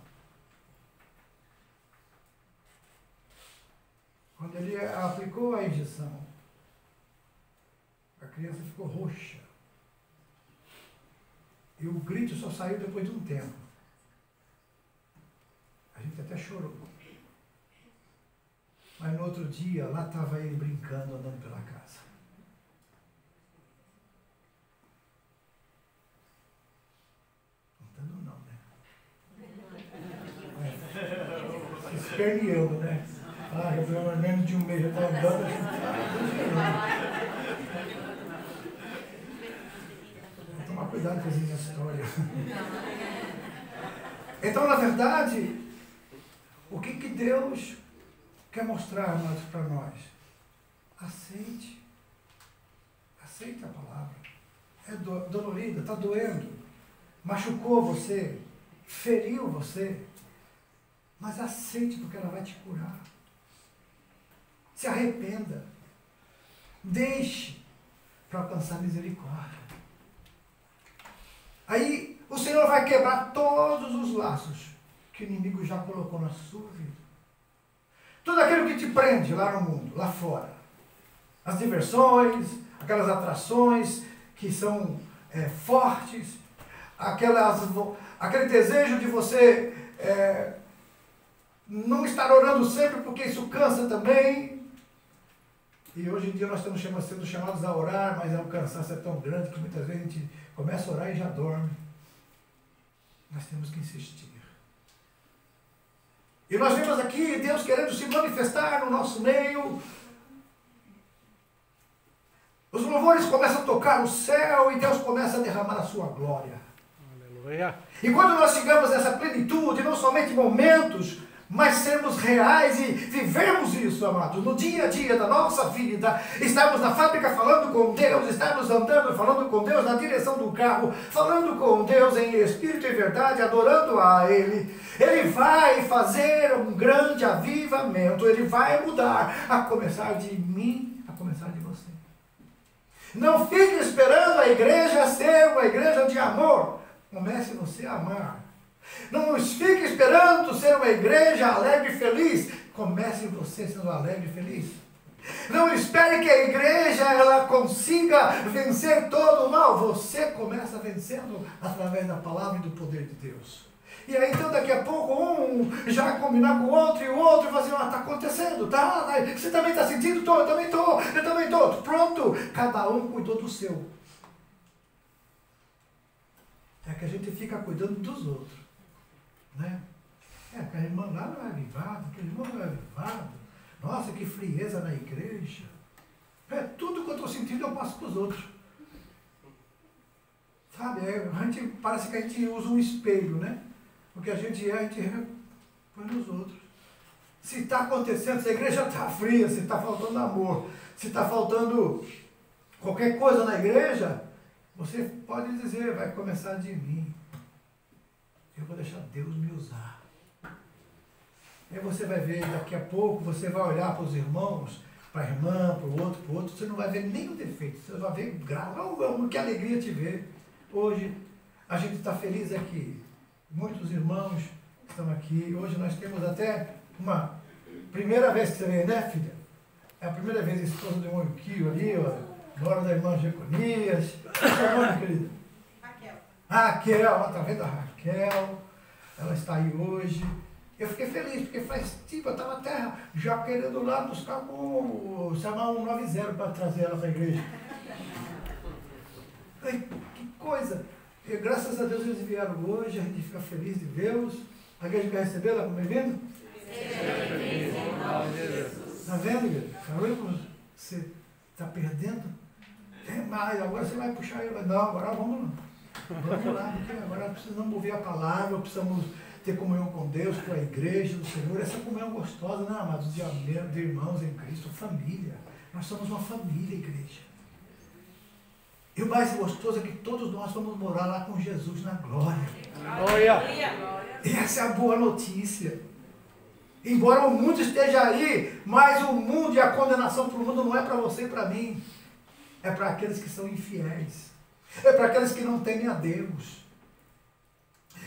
Quando ele aplicou a injeção, a criança ficou roxa. E o grito só saiu depois de um tempo. A gente até chorou. Mas no outro dia, lá estava ele brincando, andando pela casa. Andando não, né? Se esperneando, né? Ah, já foi menos de um mês, já está andando. Vou tomar cuidado com essas histórias. Então, na verdade, o que Deus quer mostrar para nós? Aceite. Aceite a palavra. É dolorida, está doendo. Machucou você, feriu você. Mas aceite, porque ela vai te curar. Se arrependa. Deixe para alcançar misericórdia. Aí o Senhor vai quebrar todos os laços que o inimigo já colocou na sua vida. Tudo aquilo que te prende lá no mundo, lá fora. As diversões, aquelas atrações que são fortes, aquele desejo de você não estar orando sempre, porque isso cansa também. E hoje em dia nós estamos sendo chamados a orar, mas o cansaço é tão grande que muitas vezes a gente começa a orar e já dorme. Nós temos que insistir. E nós vemos aqui Deus querendo se manifestar no nosso meio. Os louvores começam a tocar o céu e Deus começa a derramar a sua glória. Aleluia. E quando nós chegamos nessa plenitude, não somente momentos, mas sermos reais e vivermos isso, amados, no dia a dia da nossa vida, estarmos na fábrica falando com Deus, estarmos andando falando com Deus na direção do carro, falando com Deus em espírito e verdade, adorando a Ele. Ele vai fazer um grande avivamento, Ele vai mudar, a começar de mim, a começar de você. Não fique esperando a igreja ser uma igreja de amor. Comece você a amar. Não fique esperando ser uma igreja alegre e feliz. Comece você sendo alegre e feliz. Não espere que a igreja ela consiga vencer todo o mal. Você começa vencendo através da palavra e do poder de Deus. E aí então daqui a pouco um já combinar com o outro e o outro vai dizer, está acontecendo, tá? Você também está sentindo? Eu também estou. Pronto, cada um cuidou do seu. É que a gente fica cuidando dos outros. Né? Aquela irmã lá não é avivada, aquele irmão não é avivado. Nossa, que frieza na igreja. Tudo que eu estou sentindo eu passo para os outros. Sabe, parece que a gente usa um espelho, né? O que a gente põe nos outros. Se está acontecendo, se a igreja está fria, se está faltando amor, se está faltando qualquer coisa na igreja, você pode dizer, vai começar de mim. Eu vou deixar Deus me usar. Aí você vai ver, daqui a pouco, você vai olhar para os irmãos para a irmã, para o outro, você não vai ver nenhum defeito, você vai ver graça. Oh, que alegria te ver. Hoje a gente está feliz aqui. Muitos irmãos estão aqui. Hoje nós temos até uma primeira vez que você vem, né, filha? É a primeira vez a esposa do irmão Kio ali, ó, nora da irmã Jeconias. Seu nome, querida? Raquel, ela está vendo a Raquel? Ela está aí hoje. Eu fiquei feliz, porque faz tempo, eu estava até já querendo lá buscar chamar 190 para trazer ela para a igreja. Ai, que coisa! E, graças a Deus eles vieram hoje, a gente fica feliz de vê-los. A igreja quer recebê-la como bem-vindo? Está vendo, igreja? Está vendo como você está perdendo? Mas agora você vai puxar ele. Não, agora vamos lá. Vamos lá, porque agora precisamos ouvir a palavra, precisamos ter comunhão com Deus, com a igreja do Senhor. Essa comunhão gostosa, né, amados? De irmãos em Cristo, família. Nós somos uma família, igreja. E o mais gostoso é que todos nós vamos morar lá com Jesus na glória. Glória! E essa é a boa notícia. Embora o mundo esteja aí, mas o mundo e a condenação para o mundo não é para você e para mim. É para aqueles que são infiéis. É para aqueles que não temem a Deus.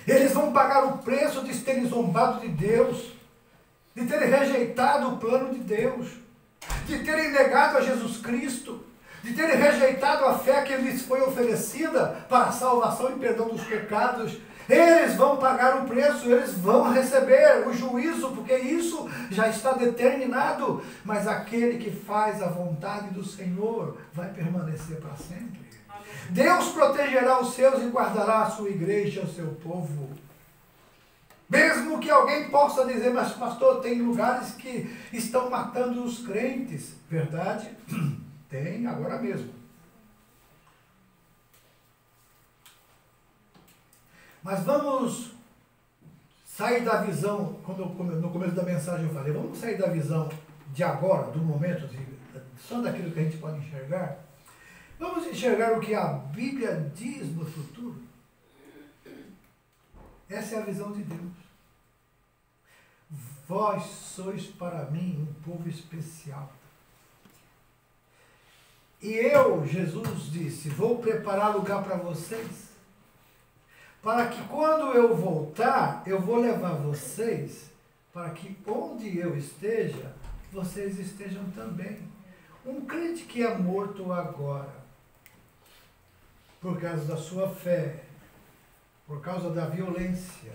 Eles vão pagar o preço de terem zombado de Deus, de terem rejeitado o plano de Deus, de terem negado a Jesus Cristo, de terem rejeitado a fé que lhes foi oferecida para a salvação e perdão dos pecados. Eles vão pagar o preço, eles vão receber o juízo, porque isso já está determinado. Mas aquele que faz a vontade do Senhor vai permanecer para sempre. Deus protegerá os seus e guardará a sua igreja e o seu povo. Mesmo que alguém possa dizer, mas pastor, tem lugares que estão matando os crentes. Verdade? Tem, agora mesmo. Mas vamos sair da visão, no começo da mensagem eu falei, vamos sair da visão de agora, do momento, só daquilo que a gente pode enxergar. Vamos enxergar o que a Bíblia diz no futuro. Essa é a visão de Deus. Vós sois para mim um povo especial. E eu, Jesus disse, vou preparar lugar para vocês, para que quando eu voltar, eu vou levar vocês, para que onde eu esteja, vocês estejam também. Um crente que é morto agora, por causa da sua fé, por causa da violência,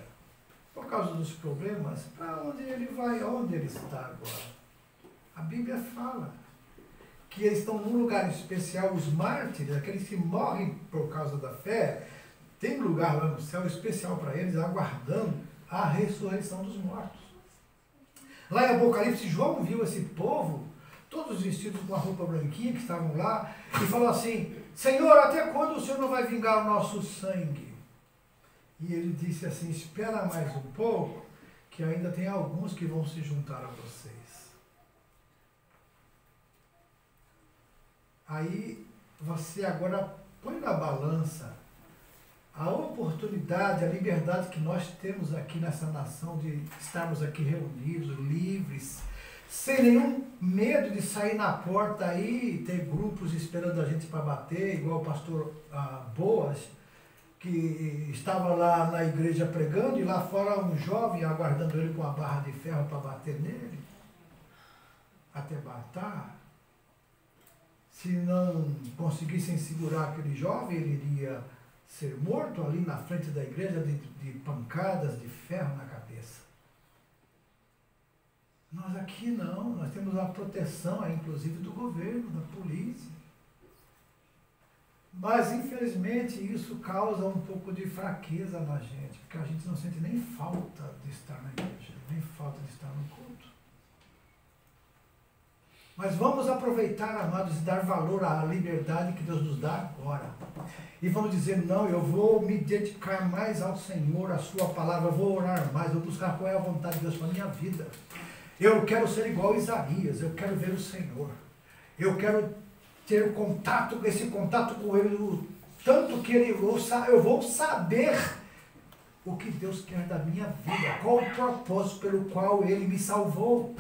por causa dos problemas, para onde ele vai, onde ele está agora? A Bíblia fala que eles estão num lugar especial, os mártires, aqueles que morrem por causa da fé, tem um lugar lá no céu especial para eles, aguardando a ressurreição dos mortos. Lá em Apocalipse, João viu esse povo, todos vestidos com a roupa branquinha, que estavam lá, e falou assim, Senhor, até quando o Senhor não vai vingar o nosso sangue? E ele disse assim, espera mais um pouco, que ainda tem alguns que vão se juntar a vocês. Aí você agora põe na balança a oportunidade, a liberdade que nós temos aqui nessa nação de estarmos aqui reunidos, livres, sem nenhum medo de sair na porta aí, ter grupos esperando a gente para bater, igual o pastor Boas, que estava lá na igreja pregando e lá fora um jovem aguardando ele com uma barra de ferro para bater nele, até matar. Se não conseguissem segurar aquele jovem, ele iria ser morto ali na frente da igreja de pancadas de ferro na cabeça. Nós aqui não, nós temos a proteção, inclusive do governo, da polícia. Mas, infelizmente, isso causa um pouco de fraqueza na gente, porque a gente não sente nem falta de estar na igreja, nem falta de estar no culto. Mas vamos aproveitar, amados, e dar valor à liberdade que Deus nos dá agora. E vamos dizer, não, eu vou me dedicar mais ao Senhor, à sua palavra, eu vou orar mais, vou buscar qual é a vontade de Deus para a minha vida. Eu quero ser igual a Isaías, eu quero ver o Senhor. Eu quero ter esse contato com Ele, o tanto que eu vou saber o que Deus quer da minha vida, qual o propósito pelo qual Ele me salvou.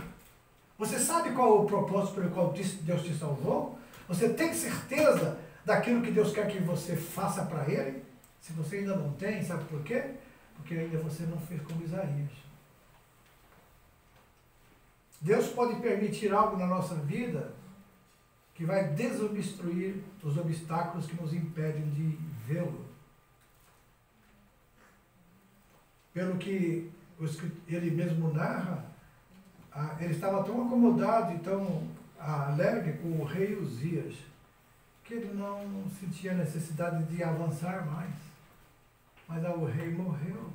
Você sabe qual é o propósito pelo qual Deus te salvou? Você tem certeza daquilo que Deus quer que você faça para Ele? Se você ainda não tem, sabe por quê? Porque ainda você não fez como Isaías. Deus pode permitir algo na nossa vida que vai desobstruir os obstáculos que nos impedem de vê-lo. Pelo que ele mesmo narra, ele estava tão acomodado e tão alegre com o rei Uzias, que ele não sentia necessidade de avançar mais. Mas o rei morreu.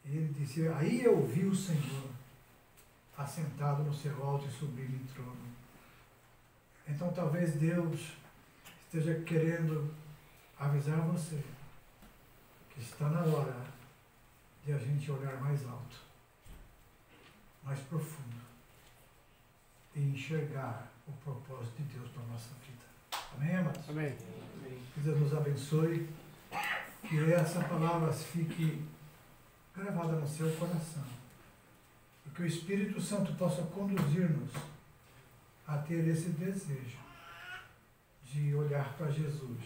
E ele disse, aí eu vi o Senhor assentado no seu alto e sublime trono. Então talvez Deus esteja querendo avisar você que está na hora de a gente olhar mais alto, mais profundo e enxergar o propósito de Deus para a nossa vida. Amém, amados? Amém. Que Deus nos abençoe, que essa palavra fique gravada no seu coração e que o Espírito Santo possa conduzir-nos a ter esse desejo de olhar para Jesus,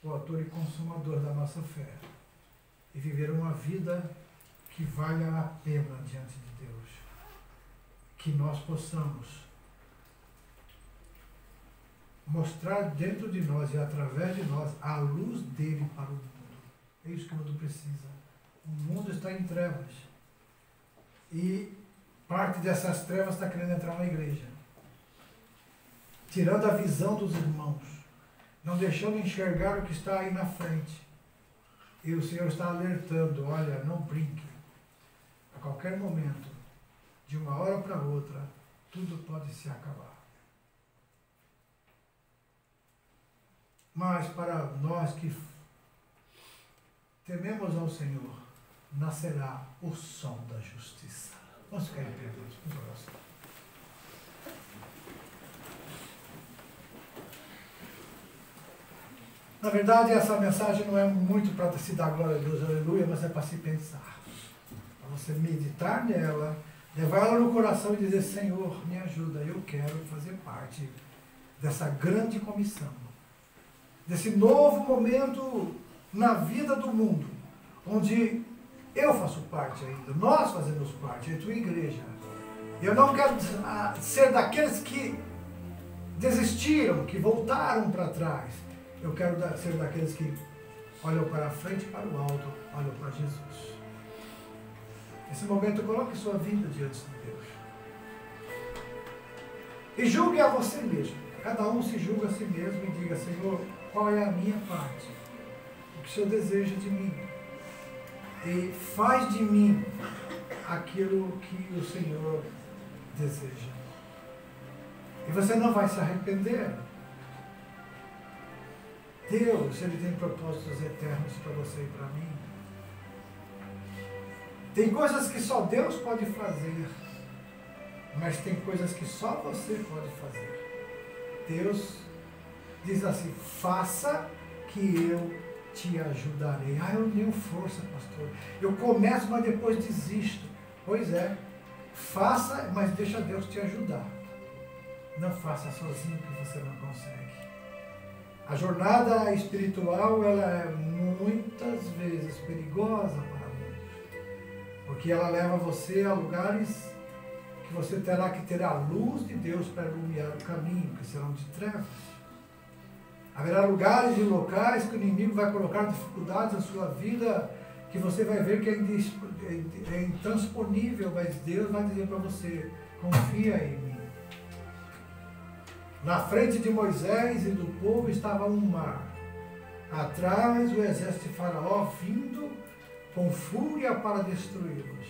o autor e consumador da nossa fé, e viver uma vida que valha a pena diante de Deus. Que nós possamos mostrar dentro de nós e através de nós a luz dele para o mundo. É isso que o mundo precisa. O mundo está em trevas. E parte dessas trevas está querendo entrar na igreja, tirando a visão dos irmãos, não deixando enxergar o que está aí na frente. E o Senhor está alertando, olha, não brinque. A qualquer momento, de uma hora para outra, tudo pode se acabar. Mas para nós que tememos ao Senhor, nascerá o sol da justiça. Vamos ficar em pé, por favor. Na verdade, essa mensagem não é muito para se dar glória a Deus, aleluia, mas é para se pensar. Para você meditar nela, levar ela no coração e dizer, Senhor, me ajuda, eu quero fazer parte dessa grande comissão, desse novo momento na vida do mundo, onde eu faço parte ainda, nós fazemos parte, é a tua igreja. Eu não quero ser daqueles que desistiram, que voltaram para trás. Eu quero ser daqueles que olham para frente e para o alto, olham para Jesus. Nesse momento, coloque sua vida diante de Deus. E julgue a você mesmo. Cada um se julga a si mesmo e diga, Senhor, qual é a minha parte? O que o Senhor deseja de mim? E faz de mim aquilo que o Senhor deseja. E você não vai se arrepender. Deus, Ele tem propósitos eternos para você e para mim. Tem coisas que só Deus pode fazer, mas tem coisas que só você pode fazer. Deus diz assim, faça que eu te ajudarei. Eu não tenho força, pastor. Eu começo, mas depois desisto. Pois é, faça, mas deixa Deus te ajudar. Não faça sozinho que você não consegue. A jornada espiritual, ela é muitas vezes perigosa para muitos, porque ela leva você a lugares que você terá que ter a luz de Deus para iluminar o caminho, que serão de trevas. Haverá lugares e locais que o inimigo vai colocar dificuldades na sua vida, que você vai ver que é intransponível, mas Deus vai dizer para você, confia em mim. Na frente de Moisés e do povo estava um mar. Atrás o exército de Faraó vindo com fúria para destruí-los.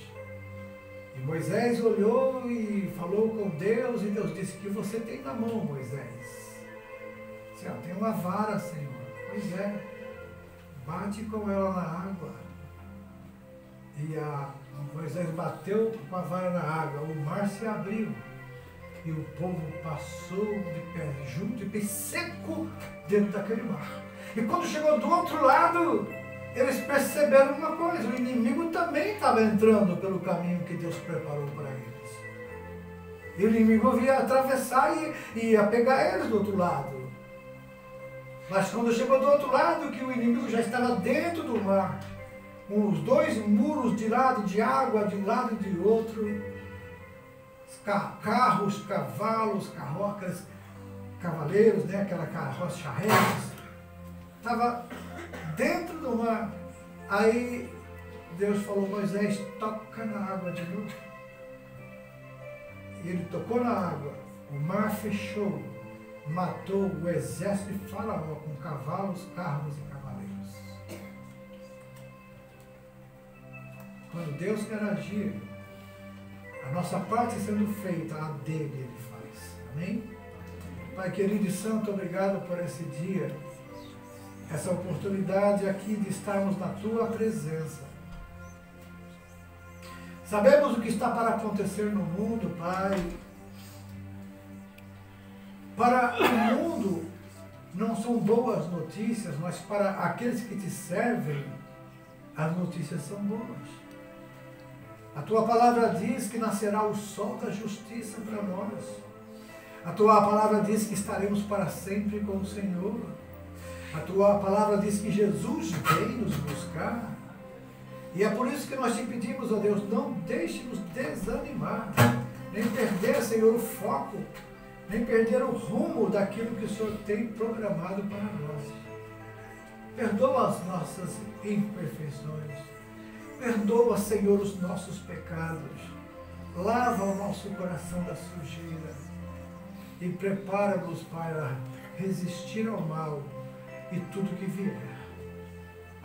E Moisés olhou e falou com Deus, e Deus disse, que você tem na mão, Moisés? Disse, tem uma vara, Senhor. Pois é, bate com ela na água. E Moisés bateu com a vara na água, o mar se abriu. E o povo passou de pé junto, de pé seco dentro daquele mar. E quando chegou do outro lado, eles perceberam uma coisa, o inimigo também estava entrando pelo caminho que Deus preparou para eles. E o inimigo ia atravessar e ia pegar eles do outro lado. Mas quando chegou do outro lado, que o inimigo já estava dentro do mar, com os dois muros de lado de água, de um lado e de outro, carros, cavalos, carrocas, cavaleiros, né, aquela carroça, charretas, estava dentro do mar. Aí Deus falou: Moisés, toca na água de novo. E ele tocou na água, o mar fechou, matou o exército de Faraó com cavalos, carros e cavaleiros. Quando Deus quer agir, a nossa parte sendo feita, a dele ele faz. Amém? Pai querido e santo, obrigado por esse dia, essa oportunidade aqui de estarmos na tua presença. Sabemos o que está para acontecer no mundo, Pai. Para o mundo não são boas notícias, mas para aqueles que te servem, as notícias são boas. A tua palavra diz que nascerá o sol da justiça para nós. A tua palavra diz que estaremos para sempre com o Senhor. A tua palavra diz que Jesus vem nos buscar. E é por isso que nós te pedimos, ó Deus, não deixe-nos desanimar, nem perder, Senhor, o foco, nem perder o rumo daquilo que o Senhor tem programado para nós. Perdoa as nossas imperfeições. Perdoa, Senhor, os nossos pecados. Lava o nosso coração da sujeira. E prepara-nos para resistir ao mal e tudo que vier.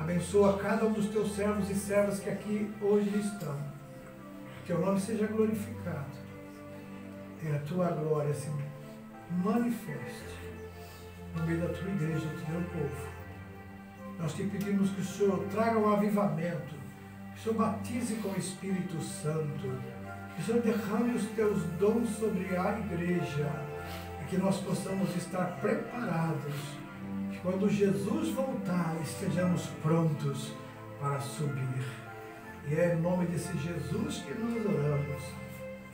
Abençoa cada um dos teus servos e servas que aqui hoje estão. Que teu nome seja glorificado. E a tua glória se manifeste no meio da tua igreja, do teu povo. Nós te pedimos que o Senhor traga um avivamento, que o Senhor batize com o Espírito Santo, que o Senhor derrame os teus dons sobre a igreja e que nós possamos estar preparados. Quando Jesus voltar, estejamos prontos para subir. E é em nome desse Jesus que nós oramos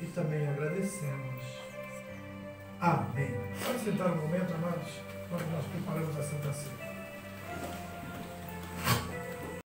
e também agradecemos. Amém. Pode sentar um momento, amados, quando nós preparamos a Santa Ceia.